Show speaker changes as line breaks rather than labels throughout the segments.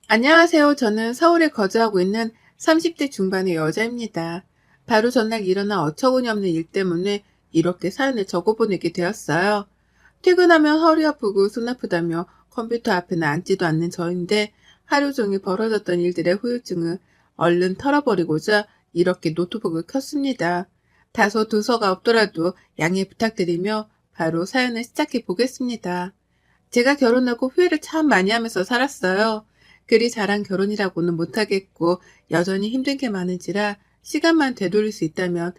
안녕하세요. 저는 서울에 거주하고 있는 30대 중반의 여자입니다. 바로 전날 일어난 어처구니 없는 일 때문에 이렇게 사연을 적어보내게 되었어요. 퇴근하면 허리 아프고 손 아프다며 컴퓨터 앞에는 앉지도 않는 저인데 하루 종일 벌어졌던 일들의 후유증을 얼른 털어버리고자 이렇게 노트북을 켰습니다. 다소 두서가 없더라도 양해 부탁드리며 바로 사연을 시작해 보겠습니다. 제가 결혼하고 후회를 참 많이 하면서 살았어요. 그리 잘한 결혼이라고는 못하겠고 여전히 힘든 게 많은지라 시간만 되돌릴 수 있다면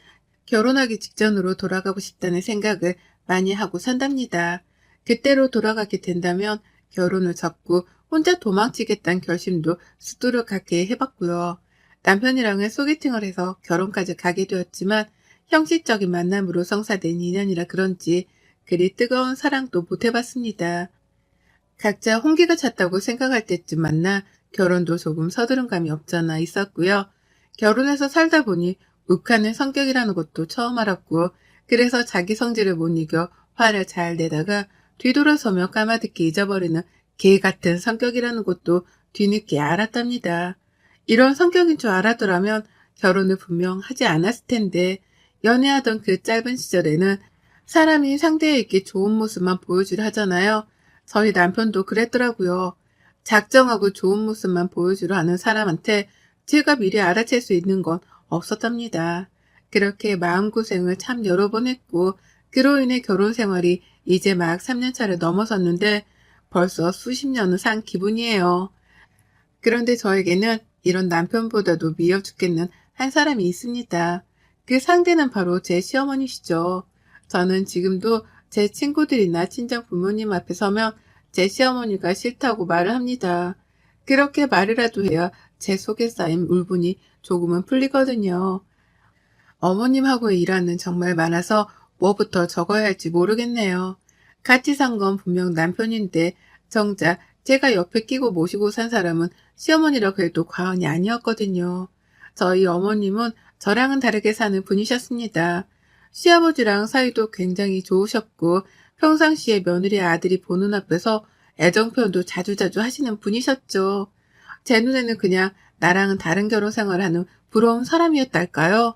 결혼하기 직전으로 돌아가고 싶다는 생각을 많이 하고 산답니다. 그때로 돌아가게 된다면 결혼을 접고 혼자 도망치겠다는 결심도 수두룩하게 해봤고요. 남편이랑은 소개팅을 해서 결혼까지 가게 되었지만 형식적인 만남으로 성사된 인연이라 그런지 그리 뜨거운 사랑도 못 해봤습니다. 각자 홍기가 찼다고 생각할 때쯤 만나 결혼도 조금 서두른 감이 없잖아 있었고요. 결혼해서 살다 보니 욱하는 성격이라는 것도 처음 알았고, 그래서 자기 성질을 못 이겨 화를 잘 내다가 뒤돌아서며 까마득히 잊어버리는 개 같은 성격이라는 것도 뒤늦게 알았답니다. 이런 성격인 줄 알았더라면 결혼을 분명 하지 않았을 텐데, 연애하던 그 짧은 시절에는 사람이 상대에게 좋은 모습만 보여주려 하잖아요. 저희 남편도 그랬더라고요. 작정하고 좋은 모습만 보여주려 하는 사람한테 제가 미리 알아챌 수 있는 건 없었답니다. 그렇게 마음고생을 참 여러 번 했고, 그로 인해 결혼 생활이 이제 막 3년 차를 넘어섰는데 벌써 수십 년을 산 기분이에요. 그런데 저에게는 이런 남편보다도 미워 죽겠는 한 사람이 있습니다. 그 상대는 바로 제 시어머니시죠. 저는 지금도 제 친구들이나 친정 부모님 앞에 서면 제 시어머니가 싫다고 말을 합니다. 그렇게 말이라도 해야 제 속에 쌓인 울분이 조금은 풀리거든요. 어머님하고의 일화는 정말 많아서 뭐부터 적어야 할지 모르겠네요. 같이 산 건 분명 남편인데 정작 제가 옆에 끼고 모시고 산 사람은 시어머니라고 해도 과언이 아니었거든요. 저희 어머님은 저랑은 다르게 사는 분이셨습니다. 시아버지랑 사이도 굉장히 좋으셨고 평상시에 며느리 아들이 보는 앞에서 애정 표현도 자주자주 하시는 분이셨죠. 제 눈에는 그냥 나랑은 다른 결혼 생활하는 부러운 사람이었달까요?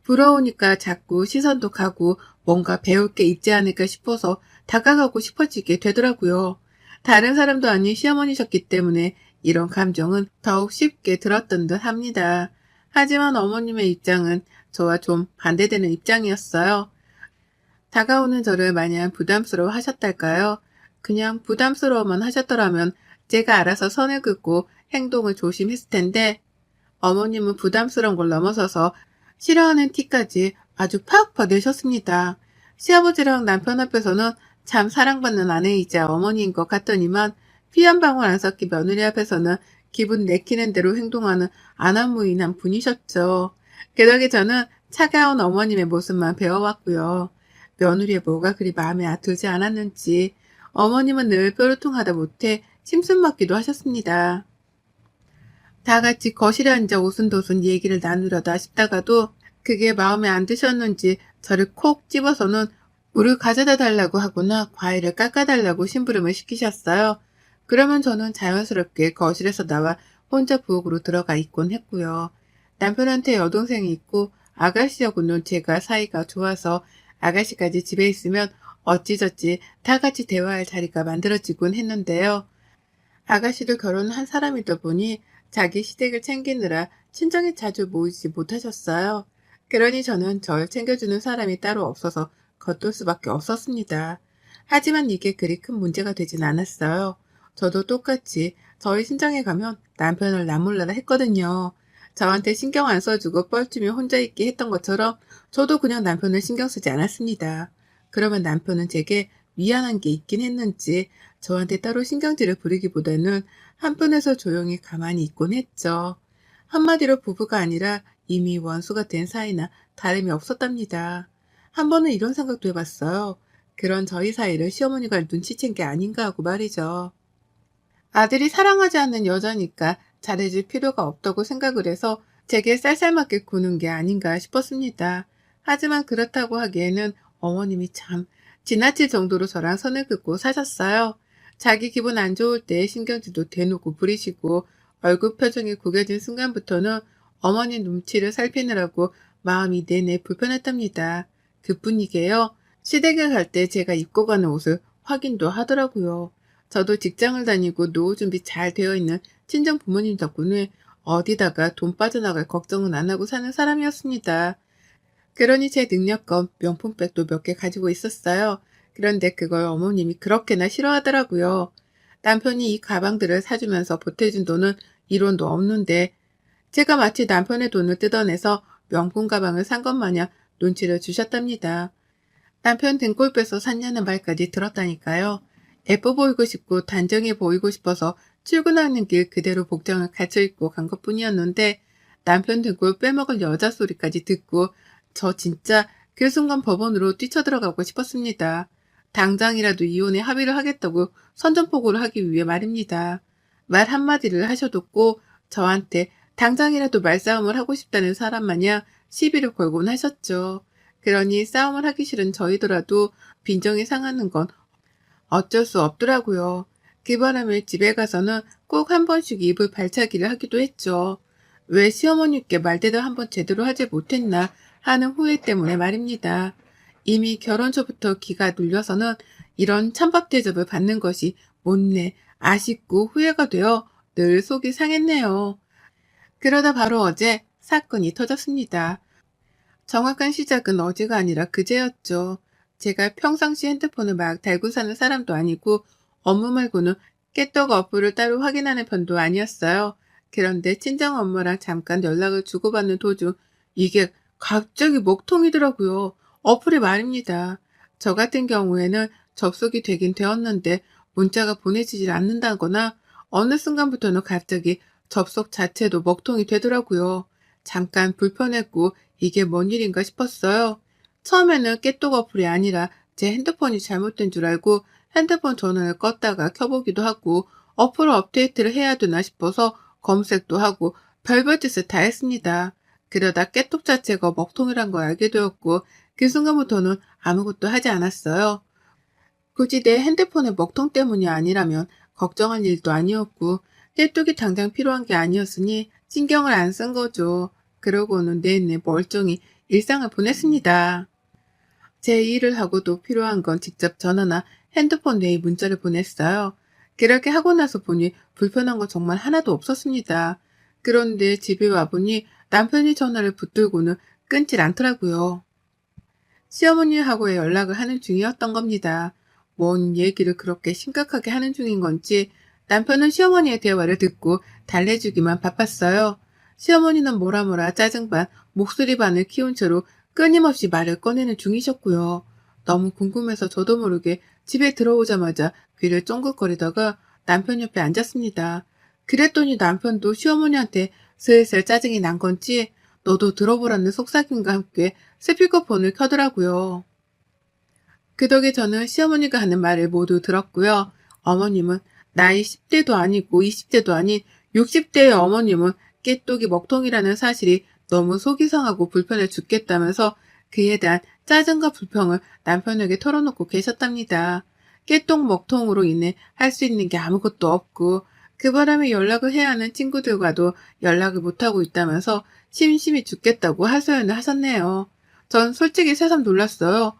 부러우니까 자꾸 시선도 가고 뭔가 배울 게 있지 않을까 싶어서 다가가고 싶어지게 되더라고요. 다른 사람도 아닌 시어머니셨기 때문에 이런 감정은 더욱 쉽게 들었던 듯 합니다. 하지만 어머님의 입장은 저와 좀 반대되는 입장이었어요. 다가오는 저를 마냥 부담스러워 하셨달까요? 그냥 부담스러워만 하셨더라면 제가 알아서 선을 긋고 행동을 조심했을 텐데 어머님은 부담스러운 걸 넘어서서 싫어하는 티까지 아주 팍팍 내셨습니다. 시아버지랑 남편 앞에서는 참 사랑받는 아내이자 어머니인 것 같더니만 피 한 방울 안 섞인 며느리 앞에서는 기분 내키는 대로 행동하는 안한무인한 분이셨죠. 게다가 저는 차가운 어머님의 모습만 배워왔고요. 며느리의 뭐가 그리 마음에 들지 않았는지 어머님은 늘 뾰루통하다 못해 심술 맞기도 하셨습니다. 다 같이 거실에 앉아 오순도순 얘기를 나누려다 싶다가도 그게 마음에 안 드셨는지 저를 콕 집어서는 물을 가져다 달라고 하거나 과일을 깎아달라고 심부름을 시키셨어요. 그러면 저는 자연스럽게 거실에서 나와 혼자 부엌으로 들어가 있곤 했고요. 남편한테 여동생이 있고 아가씨하고는 제가 사이가 좋아서 아가씨까지 집에 있으면 어찌저찌 다 같이 대화할 자리가 만들어지곤 했는데요. 아가씨도 결혼한 사람이다 보니 자기 시댁을 챙기느라 친정에 자주 모이지 못하셨어요. 그러니 저는 절 챙겨주는 사람이 따로 없어서 겉돌 수밖에 없었습니다. 하지만 이게 그리 큰 문제가 되진 않았어요. 저도 똑같이 저희 친정에 가면 남편을 나몰라라 했거든요. 저한테 신경 안 써주고 뻘쭘히 혼자 있게 했던 것처럼 저도 그냥 남편을 신경 쓰지 않았습니다. 그러면 남편은 제게 미안한 게 있긴 했는지 저한테 따로 신경질을 부리기보다는 한편에서 조용히 가만히 있곤 했죠. 한마디로 부부가 아니라 이미 원수가 된 사이나 다름이 없었답니다. 한 번은 이런 생각도 해봤어요. 그런 저희 사이를 시어머니가 눈치챈 게 아닌가 하고 말이죠. 아들이 사랑하지 않는 여자니까 잘해줄 필요가 없다고 생각을 해서 제게 쌀쌀맞게 구는 게 아닌가 싶었습니다. 하지만 그렇다고 하기에는 어머님이 참 지나칠 정도로 저랑 선을 긋고 사셨어요. 자기 기분 안 좋을 때 신경질도 대놓고 부리시고 얼굴 표정이 구겨진 순간부터는 어머니 눈치를 살피느라고 마음이 내내 불편했답니다. 그뿐이게요. 시댁에 갈 때 제가 입고 가는 옷을 확인도 하더라고요. 저도 직장을 다니고 노후 준비 잘 되어 있는 친정 부모님 덕분에 어디다가 돈 빠져나갈 걱정은 안 하고 사는 사람이었습니다. 그러니 제 능력껏 명품백도 몇 개 가지고 있었어요. 그런데 그걸 어머님이 그렇게나 싫어하더라고요. 남편이 이 가방들을 사주면서 보태준 돈은 1원도 없는데 제가 마치 남편의 돈을 뜯어내서 명품 가방을 산 것 마냥 눈치를 주셨답니다. 남편 등골 빼서 샀냐는 말까지 들었다니까요. 예뻐 보이고 싶고 단정해 보이고 싶어서 출근하는 길 그대로 복장을 갖춰 입고 간 것뿐이었는데 남편 등골 빼먹을 여자 소리까지 듣고 저 진짜 그 순간 법원으로 뛰쳐들어가고 싶었습니다. 당장이라도 이혼에 합의를 하겠다고 선전포고를 하기 위해 말입니다. 말 한마디를 하셔도 꼭 저한테 당장이라도 말싸움을 하고 싶다는 사람 마냥 시비를 걸곤 하셨죠. 그러니 싸움을 하기 싫은 저희더라도 빈정이 상하는 건 어쩔 수 없더라고요. 그 바람에 집에 가서는 꼭 한 번씩 입을 발차기를 하기도 했죠. 왜 시어머니께 말대로 한번 제대로 하지 못했나 하는 후회 때문에 말입니다. 이미 결혼 전부터 기가 눌려서는 이런 찬밥 대접을 받는 것이 못내 아쉽고 후회가 되어 늘 속이 상했네요. 그러다 바로 어제 사건이 터졌습니다. 정확한 시작은 어제가 아니라 그제였죠. 제가 평상시 핸드폰을 막 달고 사는 사람도 아니고 업무 말고는 깨떡 어플을 따로 확인하는 편도 아니었어요. 그런데 친정 엄마랑 잠깐 연락을 주고받는 도중 이게 갑자기 먹통이더라고요. 어플이 말입니다. 저 같은 경우에는 접속이 되긴 되었는데 문자가 보내지질 않는다거나 어느 순간부터는 갑자기 접속 자체도 먹통이 되더라고요. 잠깐 불편했고 이게 뭔 일인가 싶었어요. 처음에는 깨똑 어플이 아니라 제 핸드폰이 잘못된 줄 알고 핸드폰 전원을 껐다가 켜보기도 하고 어플 업데이트를 해야 되나 싶어서 검색도 하고 별별 짓을 다 했습니다. 그러다 깨똑 자체가 먹통이란 걸 알게 되었고 그 순간부터는 아무것도 하지 않았어요. 굳이 내 핸드폰의 먹통 때문이 아니라면 걱정할 일도 아니었고 깨똑이 당장 필요한 게 아니었으니 신경을 안 쓴 거죠. 그러고는 내내 멀쩡히 일상을 보냈습니다. 제 일을 하고도 필요한 건 직접 전화나 핸드폰 외에 문자를 보냈어요. 그렇게 하고 나서 보니 불편한 건 정말 하나도 없었습니다. 그런데 집에 와보니 남편이 전화를 붙들고는 끊질 않더라고요. 시어머니하고의 연락을 하는 중이었던 겁니다. 뭔 얘기를 그렇게 심각하게 하는 중인 건지 남편은 시어머니의 대화를 듣고 달래주기만 바빴어요. 시어머니는 뭐라 짜증 반, 목소리 반을 키운 채로 끊임없이 말을 꺼내는 중이셨고요. 너무 궁금해서 저도 모르게 집에 들어오자마자 귀를 쫑긋거리다가 남편 옆에 앉았습니다. 그랬더니 남편도 시어머니한테 슬슬 짜증이 난 건지 너도 들어보라는 속삭임과 함께 스피커폰을 켜더라고요. 그 덕에 저는 시어머니가 하는 말을 모두 들었고요. 어머님은 나이 10대도 아니고 20대도 아닌 60대의 어머님은 깨똑이 먹통이라는 사실이 너무 속이 상하고 불편해 죽겠다면서 그에 대한 짜증과 불평을 남편에게 털어놓고 계셨답니다. 깨똑 먹통으로 인해 할 수 있는 게 아무것도 없고 그 바람에 연락을 해야 하는 친구들과도 연락을 못하고 있다면서 심심해 죽겠다고 하소연을 하셨네요. 전 솔직히 새삼 놀랐어요.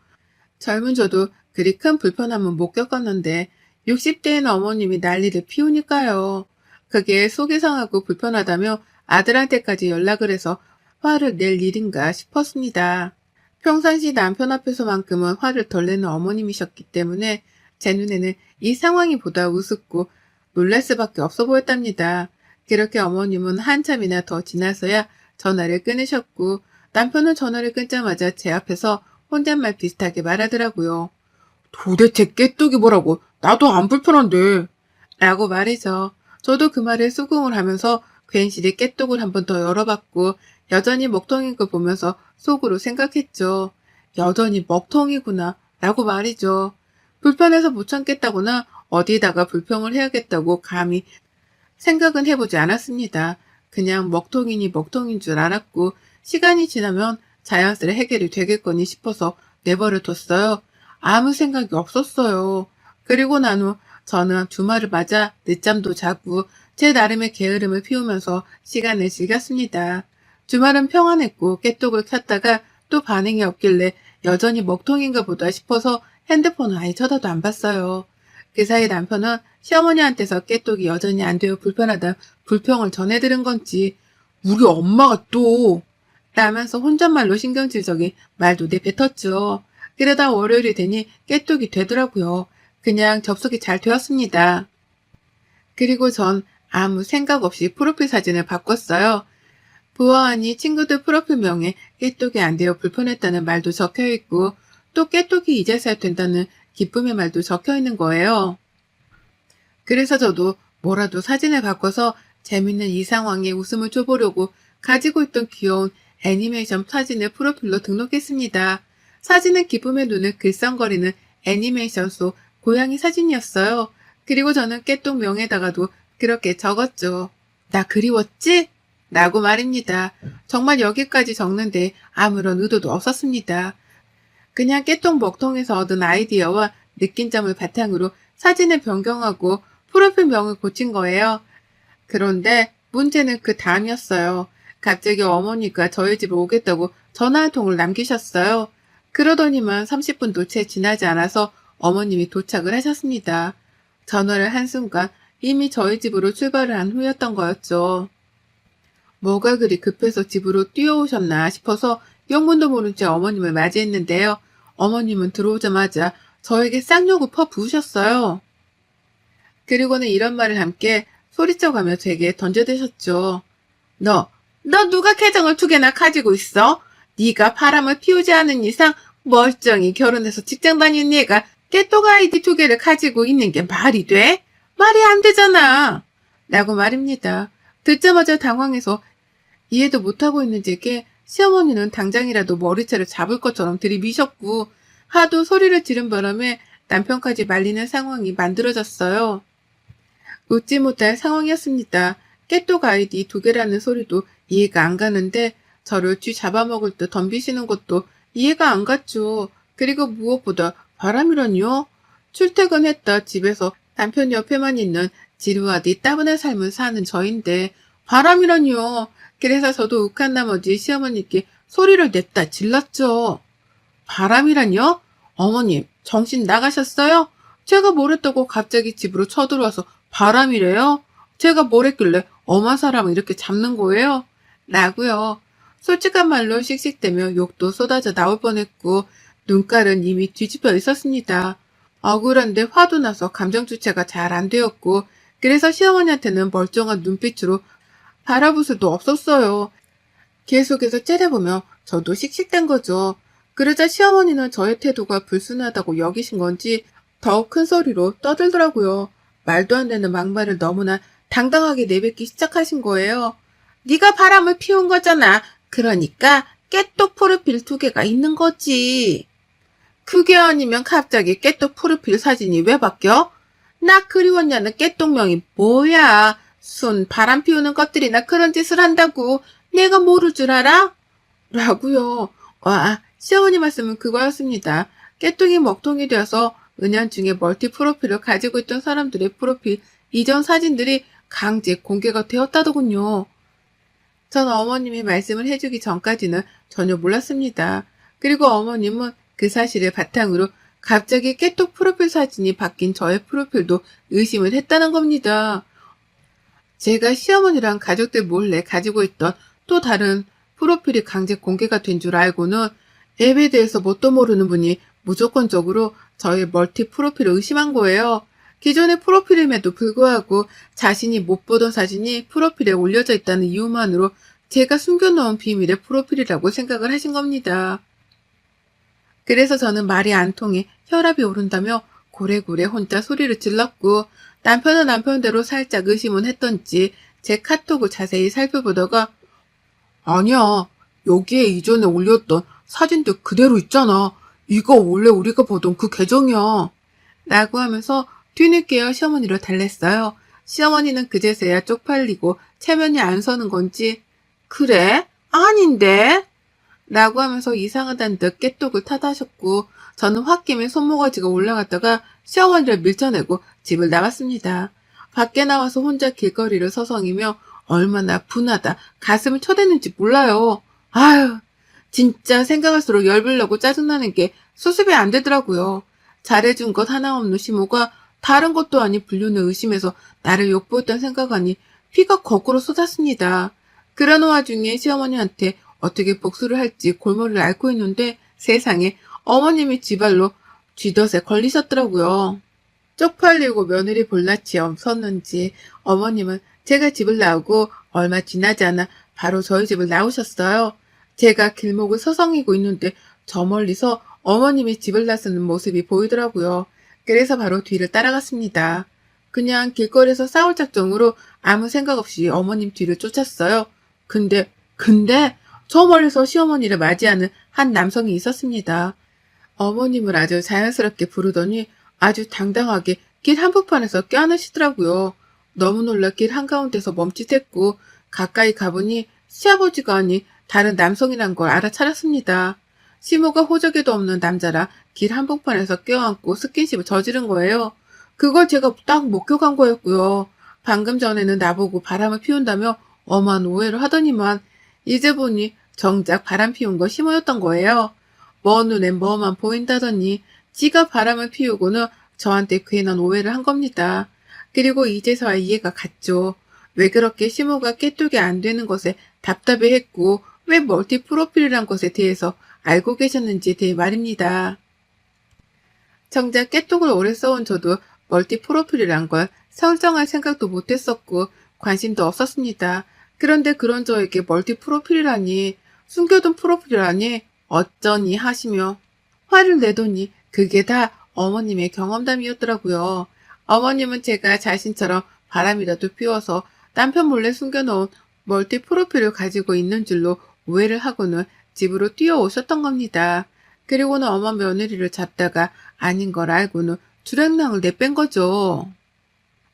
젊은 저도 그리 큰 불편함은 못 겪었는데 60대인 어머님이 난리를 피우니까요. 그게 속이 상하고 불편하다며 아들한테까지 연락을 해서 화를 낼 일인가 싶었습니다. 평상시 남편 앞에서만큼은 화를 덜 내는 어머님이셨기 때문에 제 눈에는 이 상황이 보다 우습고 놀랄 수밖에 없어 보였답니다. 그렇게 어머님은 한참이나 더 지나서야 전화를 끊으셨고 남편은 전화를 끊자마자 제 앞에서 혼잣말 비슷하게 말하더라고요. 도대체 깨똑이 뭐라고? 나도 안 불편한데. 라고 말해서 저도 그 말에 수긍을 하면서 괜시리 깨똑을 한 번 더 열어봤고 여전히 먹통인 걸 보면서 속으로 생각했죠. 여전히 먹통이구나 라고 말이죠. 불편해서 못 참겠다거나 어디다가 불평을 해야겠다고 감히 생각은 해보지 않았습니다. 그냥 먹통이니 먹통인 줄 알았고 시간이 지나면 자연스레 해결이 되겠거니 싶어서 내버려 뒀어요. 아무 생각이 없었어요. 그리고 난 후 저는 주말을 맞아 늦잠도 자고 제 나름의 게으름을 피우면서 시간을 즐겼습니다. 주말은 평안했고 깨똑을 켰다가 또 반응이 없길래 여전히 먹통인가 보다 싶어서 핸드폰을 아예 쳐다도 안 봤어요. 그 사이 남편은 시어머니한테서 깨똑이 여전히 안 되어 불편하다 불평을 전해들은 건지 우리 엄마가 또 라면서 혼잣말로 신경질적인 말도 내뱉었죠. 그러다 월요일이 되니 깨똑이 되더라고요. 그냥 접속이 잘 되었습니다. 그리고 전 아무 생각 없이 프로필 사진을 바꿨어요. 보아하니 친구들 프로필명에 깨똑이 안 되어 불편했다는 말도 적혀있고 또 깨똑이 이제서야 된다는 기쁨의 말도 적혀있는 거예요. 그래서 저도 뭐라도 사진을 바꿔서 재밌는 이 상황에 웃음을 줘보려고 가지고 있던 귀여운 애니메이션 사진을 프로필로 등록했습니다. 사진은 기쁨의 눈을 글썽거리는 애니메이션 속 고양이 사진이었어요. 그리고 저는 깨똑 명에다가도 그렇게 적었죠. 나 그리웠지? 라고 말입니다. 정말 여기까지 적는데 아무런 의도도 없었습니다. 그냥 깨똑 먹통에서 얻은 아이디어와 느낀 점을 바탕으로 사진을 변경하고 프로필명을 고친 거예요. 그런데 문제는 그 다음이었어요. 갑자기 어머니가 저희 집에 오겠다고 전화 한 통을 남기셨어요. 그러더니만 30분도 채 지나지 않아서 어머님이 도착을 하셨습니다. 전화를 한 순간 이미 저희 집으로 출발을 한 후였던 거였죠. 뭐가 그리 급해서 집으로 뛰어오셨나 싶어서 영문도 모른 채 어머님을 맞이했는데요. 어머님은 들어오자마자 저에게 쌍욕을 퍼부으셨어요. 그리고는 이런 말을 함께 소리쳐가며 제게 던져대셨죠. 너 누가 계정을 2개나 가지고 있어? 네가 바람을 피우지 않은 이상 멀쩡히 결혼해서 직장 다니는 얘가 깨똑 아이디 2개를 가지고 있는 게 말이 돼? 말이 안 되잖아. 라고 말입니다. 듣자마자 당황해서 이해도 못하고 있는 제게 시어머니는 당장이라도 머리채를 잡을 것처럼 들이미셨고 하도 소리를 지른 바람에 남편까지 말리는 상황이 만들어졌어요. 웃지 못할 상황이었습니다. 깨똑 아이디 2개라는 소리도 이해가 안 가는데 저를 쥐 잡아먹을 듯 덤비시는 것도 이해가 안 갔죠. 그리고 무엇보다 바람이라니요? 출퇴근했다 집에서 남편 옆에만 있는 지루하디 따분한 삶을 사는 저인데 바람이라니요. 그래서 저도 욱한 나머지 시어머니께 소리를 냈다 질렀죠. 바람이라니요? 어머님 정신 나가셨어요? 제가 뭘 했다고 갑자기 집으로 쳐들어와서 바람이래요? 제가 뭘 했길래 엄한 사람을 이렇게 잡는 거예요? 라고요. 솔직한 말로 씩씩대며 욕도 쏟아져 나올 뻔했고 눈깔은 이미 뒤집혀 있었습니다. 억울한데 화도 나서 감정 주체가 잘 안 되었고 그래서 시어머니한테는 멀쩡한 눈빛으로 바라볼 수도 없었어요. 계속해서 째려보며 저도 씩씩댄 거죠. 그러자 시어머니는 저의 태도가 불순하다고 여기신 건지 더욱 큰 소리로 떠들더라고요. 말도 안 되는 막말을 너무나 당당하게 내뱉기 시작하신 거예요. 네가 바람을 피운 거잖아. 그러니까 깨똑 프로필 2개가 있는 거지. 그게 아니면 갑자기 깨똑 프로필 사진이 왜 바뀌어? 나 그리웠냐는 깨똑명이 뭐야? 순 바람 피우는 것들이나 그런 짓을 한다고 내가 모를 줄 알아? 라고요. 와, 시어머니 말씀은 그거였습니다. 깨똑이 먹통이 되어서 은연중에 멀티 프로필을 가지고 있던 사람들의 프로필 이전 사진들이 강제 공개가 되었다더군요. 전 어머님이 말씀을 해주기 전까지는 전혀 몰랐습니다. 그리고 어머님은 그 사실을 바탕으로 갑자기 깨똑 프로필 사진이 바뀐 저의 프로필도 의심을 했다는 겁니다. 제가 시어머니랑 가족들 몰래 가지고 있던 또 다른 프로필이 강제 공개가 된 줄 알고는 앱에 대해서 뭣도 모르는 분이 무조건적으로 저의 멀티 프로필을 의심한 거예요. 기존의 프로필임에도 불구하고 자신이 못 보던 사진이 프로필에 올려져 있다는 이유만으로 제가 숨겨놓은 비밀의 프로필이라고 생각을 하신 겁니다. 그래서 저는 말이 안 통해 혈압이 오른다며 고래고래 혼자 소리를 질렀고 남편은 남편대로 살짝 의심은 했던지 제 카톡을 자세히 살펴보다가 아니야, 여기에 이전에 올렸던 사진들 그대로 있잖아. 이거 원래 우리가 보던 그 계정이야. 라고 하면서 뒤늦게야 시어머니를 달랬어요. 시어머니는 그제서야 쪽팔리고 체면이 안 서는 건지 그래? 아닌데? 라고 하면서 이상하다는 듯 깨똑을 탓하셨고 저는 홧김에 손모가지가 올라갔다가 시어머니를 밀쳐내고 집을 나왔습니다. 밖에 나와서 혼자 길거리를 서성이며 얼마나 분하다 가슴을 쳐댔는지 몰라요. 아유, 진짜 생각할수록 열불나고 짜증나는 게 수습이 안 되더라고요. 잘해준 것 하나 없는 시모가 다른 것도 아닌 불륜을 의심해서 나를 욕보였던 생각하니 피가 거꾸로 쏟았습니다. 그러는 와중에 시어머니한테 어떻게 복수를 할지 골머리를 앓고 있는데 세상에 어머님이 지발로 쥐덫에 걸리셨더라고요. 쪽팔리고 며느리 볼낯이 없었는지 어머님은 제가 집을 나오고 얼마 지나지 않아 바로 저희 집을 나오셨어요. 제가 길목을 서성이고 있는데 저 멀리서 어머님이 집을 나서는 모습이 보이더라고요. 그래서 바로 뒤를 따라갔습니다. 그냥 길거리에서 싸울 작정으로 아무 생각 없이 어머님 뒤를 쫓았어요. 근데 저 멀리서 시어머니를 맞이하는 한 남성이 있었습니다. 어머님을 아주 자연스럽게 부르더니 아주 당당하게 길 한복판에서 껴안으시더라고요. 너무 놀라 길 한가운데서 멈칫했고 가까이 가보니 시아버지가 아니 다른 남성이란 걸 알아차렸습니다. 시모가 호적에도 없는 남자라 길 한복판에서 껴안고 스킨십을 저지른 거예요. 그걸 제가 딱 목격한 거였고요. 방금 전에는 나보고 바람을 피운다며 엄한 오해를 하더니만 이제 보니 정작 바람 피운 건 시모였던 거예요. 먼 눈엔 뭐만 보인다더니 지가 바람을 피우고는 저한테 괜한 오해를 한 겁니다. 그리고 이제서야 이해가 갔죠. 왜 그렇게 시모가 깨뚝이 안 되는 것에 답답해했고 왜 멀티 프로필이란 것에 대해서 알고 계셨는지에 대해 말입니다. 정작 깨뚝을 오래 써온 저도 멀티 프로필이란 걸 설정할 생각도 못했었고 관심도 없었습니다. 그런데 그런 저에게 멀티 프로필이라니, 숨겨둔 프로필이라니 어쩌니 하시며 화를 내더니 그게 다 어머님의 경험담이었더라고요. 어머님은 제가 자신처럼 바람이라도 피워서 남편 몰래 숨겨놓은 멀티 프로필을 가지고 있는 줄로 오해를 하고는 집으로 뛰어오셨던 겁니다. 그리고는 어머 며느리를 잡다가 아닌 걸 알고는 주랭랑을 내뺀 거죠.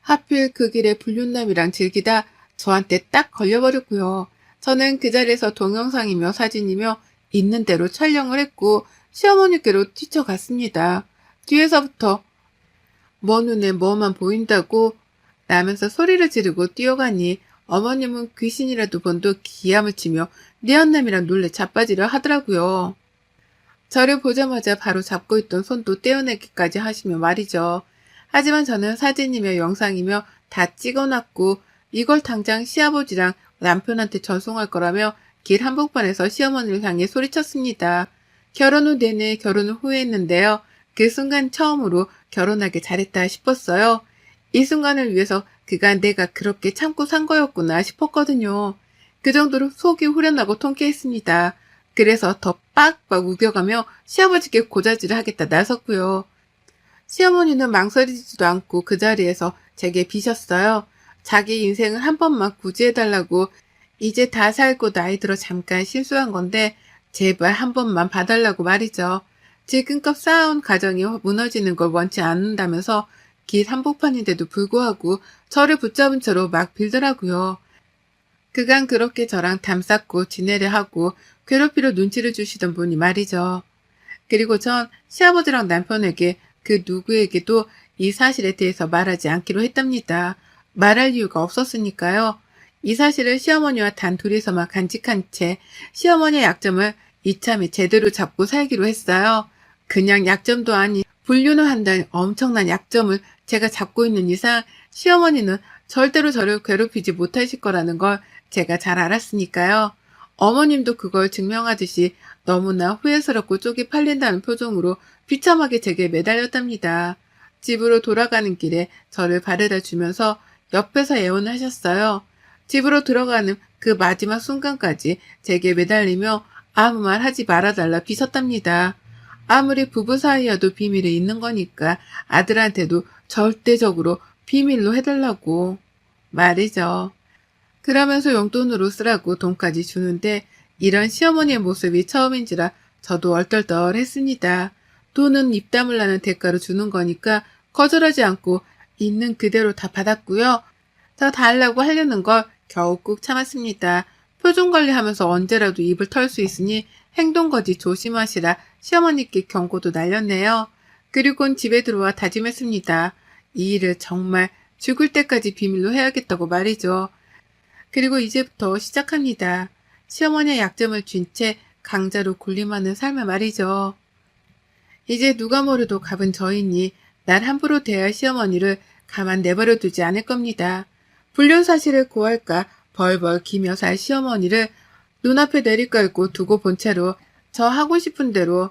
하필 그 길에 불륜남이랑 즐기다 저한테 딱 걸려버렸고요. 저는 그 자리에서 동영상이며 사진이며 있는 대로 촬영을 했고 시어머니께로 뛰쳐갔습니다. 뒤에서부터 먼 눈에 뭐만 보인다고 라면서 소리를 지르고 뛰어가니 어머님은 귀신이라도 본 듯 기함을 치며 내한남이랑 놀래 자빠지려 하더라고요. 저를 보자마자 바로 잡고 있던 손도 떼어내기까지 하시며 말이죠. 하지만 저는 사진이며 영상이며 다 찍어놨고 이걸 당장 시아버지랑 남편한테 전송할 거라며 길 한복판에서 시어머니를 향해 소리쳤습니다. 결혼 후 내내 결혼을 후회했는데요. 그 순간 처음으로 결혼하길 잘했다 싶었어요. 이 순간을 위해서 그간 내가 그렇게 참고 산 거였구나 싶었거든요. 그 정도로 속이 후련하고 통쾌했습니다. 그래서 더 빡빡 우겨가며 시아버지께 고자질을 하겠다 나섰고요. 시어머니는 망설이지도 않고 그 자리에서 제게 비셨어요. 자기 인생을 한 번만 구제해달라고. 이제 다 살고 나이 들어 잠깐 실수한 건데 제발 한 번만 봐달라고 말이죠. 지금껏 쌓아온 가정이 무너지는 걸 원치 않는다면서 길 한복판인데도 불구하고 저를 붙잡은 채로 막 빌더라고요. 그간 그렇게 저랑 담쌓고 지내려 하고 괴롭히려 눈치를 주시던 분이 말이죠. 그리고 전 시아버지랑 남편에게 그 누구에게도 이 사실에 대해서 말하지 않기로 했답니다. 말할 이유가 없었으니까요. 이 사실을 시어머니와 단 둘이서만 간직한 채 시어머니의 약점을 이참에 제대로 잡고 살기로 했어요. 그냥 약점도 아닌 불륜을 한다는 엄청난 약점을 제가 잡고 있는 이상 시어머니는 절대로 저를 괴롭히지 못하실 거라는 걸 제가 잘 알았으니까요. 어머님도 그걸 증명하듯이 너무나 후회스럽고 쪽이 팔린다는 표정으로 비참하게 제게 매달렸답니다. 집으로 돌아가는 길에 저를 바래다 주면서 옆에서 애원을 하셨어요. 집으로 들어가는 그 마지막 순간까지 제게 매달리며 아무 말 하지 말아달라 비셨답니다. 아무리 부부 사이여도 비밀이 있는 거니까 아들한테도 절대적으로 비밀로 해달라고 말이죠. 그러면서 용돈으로 쓰라고 돈까지 주는데 이런 시어머니의 모습이 처음인지라 저도 얼떨떨했습니다. 돈은 입 다물라는 대가로 주는 거니까 거절하지 않고 있는 그대로 다 받았고요. 더 달라고 하려는 걸 겨우 꾹 참았습니다. 표정 관리하면서 언제라도 입을 털 수 있으니 행동거지 조심하시라 시어머니께 경고도 날렸네요. 그리곤 집에 들어와 다짐했습니다. 이 일을 정말 죽을 때까지 비밀로 해야겠다고 말이죠. 그리고 이제부터 시작합니다. 시어머니의 약점을 쥔 채 강자로 군림하는 삶을 말이죠. 이제 누가 뭐래도 갑은 저이니 날 함부로 대할 시어머니를 가만 내버려 두지 않을 겁니다. 불륜 사실을 고할까 벌벌 기며 살 시어머니를 눈앞에 내리깔고 두고 본 채로 저 하고 싶은 대로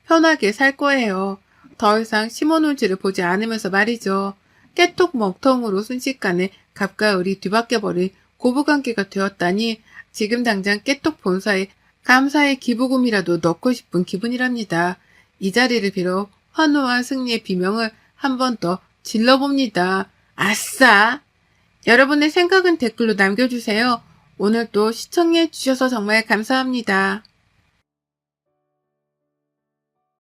편하게 살 거예요. 더 이상 시모 눈치를 보지 않으면서 말이죠. 깨톡 먹통으로 순식간에 갑과 을이 뒤바뀌어버린 고부관계가 되었다니 지금 당장 깨톡 본사에 감사의 기부금이라도 넣고 싶은 기분이랍니다. 이 자리를 빌어 환호와 승리의 비명을 한 번 더 질러봅니다. 아싸! 여러분의 생각은 댓글로 남겨주세요. 오늘도 시청해 주셔서 정말 감사합니다.